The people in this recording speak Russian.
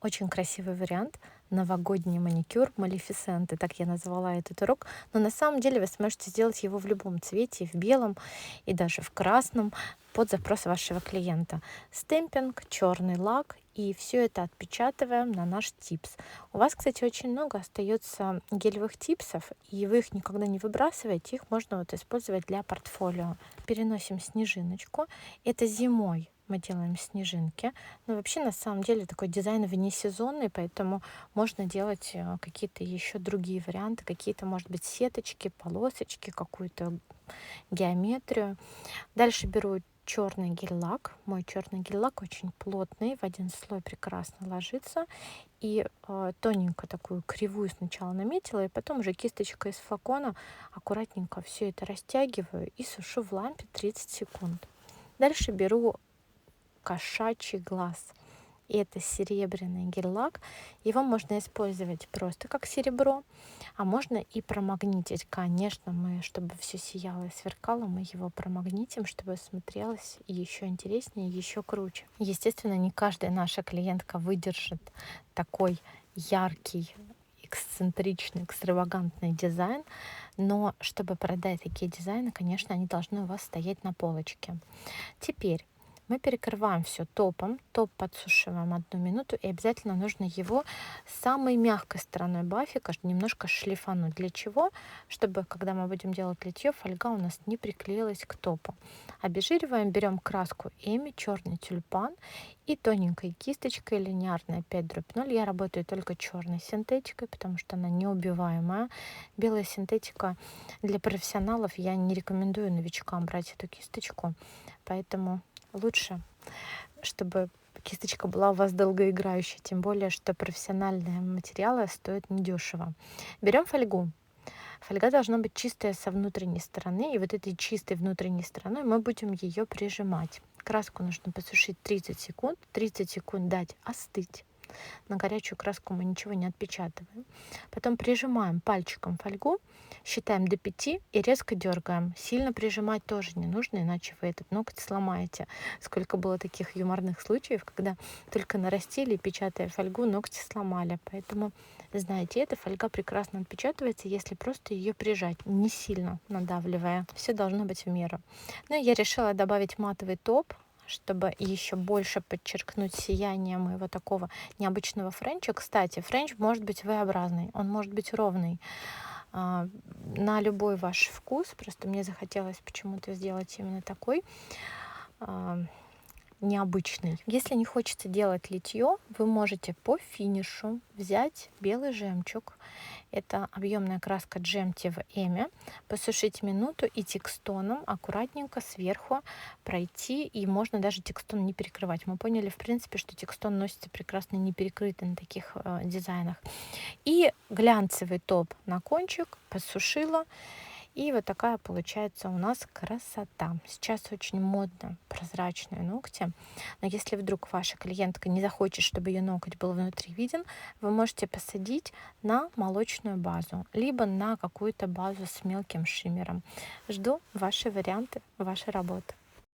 Очень красивый вариант. Новогодний маникюр Малефисенты, так я назвала этот урок. Но на самом деле вы сможете сделать его в любом цвете, в белом и даже в красном, под запрос вашего клиента. Стемпинг, черный лак, и все это отпечатываем на наш типс. У вас, кстати, очень много остается гелевых типсов, и вы их никогда не выбрасываете, их можно вот использовать для портфолио. Переносим снежиночку. Это зимой мы делаем снежинки. Но вообще, на самом деле, такой дизайн вне сезонный, поэтому можно делать какие-то еще другие варианты, какие-то, может быть, сеточки, полосочки, какую-то геометрию. Дальше беру черный гель-лак. Мой черный гель-лак очень плотный, в один слой прекрасно ложится. И тоненько такую кривую сначала наметила, и потом уже кисточкой из флакона аккуратненько все это растягиваю и сушу в лампе 30 секунд. Дальше беру кошачий глаз. И это серебряный гель-лак. Его можно использовать просто как серебро, а можно и промагнитить. Конечно, мы, чтобы все сияло и сверкало, мы его промагнитим, чтобы смотрелось еще интереснее, еще круче. Естественно, не каждая наша клиентка выдержит такой яркий, эксцентричный, экстравагантный дизайн, но чтобы продать такие дизайны, конечно, они должны у вас стоять на полочке. Теперь мы перекрываем все топом, топ подсушиваем 1 минуту, и обязательно нужно его самой мягкой стороной бафика немножко шлифануть. Для чего? Чтобы, когда мы будем делать литье, фольга у нас не приклеилась к топу. Обезжириваем, берем краску Эми, черный тюльпан, и тоненькой кисточкой линейной 5/0. Я работаю только черной синтетикой, потому что она неубиваемая. Белая синтетика для профессионалов, я не рекомендую новичкам брать эту кисточку, поэтому лучше, чтобы кисточка была у вас долгоиграющей, тем более, что профессиональные материалы стоят недешево. Берем фольгу. Фольга должна быть чистая со внутренней стороны, и вот этой чистой внутренней стороной мы будем ее прижимать. Краску нужно посушить 30 секунд дать остыть. На горячую краску мы ничего не отпечатываем. Потом прижимаем пальчиком фольгу, считаем до 5 и резко дергаем. Сильно прижимать тоже не нужно, иначе вы этот ноготь сломаете. Сколько было таких юморных случаев, когда только нарастили, печатая фольгу, ногти сломали. Поэтому, знаете, эта фольга прекрасно отпечатывается, если просто ее прижать, не сильно надавливая. Все должно быть в меру. Ну и я решила добавить матовый топ, чтобы еще больше подчеркнуть сияние моего такого необычного френча. Кстати, френч может быть V-образный, он может быть ровный, а, на любой ваш вкус. Просто мне захотелось почему-то сделать именно такой а, необычный. Если не хочется делать литье, вы можете по финишу взять белый жемчуг. Это объемная краска Джемти в Эме. Посушить минуту и текстоном аккуратненько сверху пройти. И можно даже текстон не перекрывать. Мы поняли, в принципе, что текстон носится прекрасно не перекрытый на таких дизайнах. И глянцевый топ на кончик посушила. И вот такая получается у нас красота. Сейчас очень модно прозрачные ногти. Но если вдруг ваша клиентка не захочет, чтобы ее ноготь был внутри виден, вы можете посадить на молочную базу, либо на какую-то базу с мелким шиммером. Жду ваши варианты, ваши работы.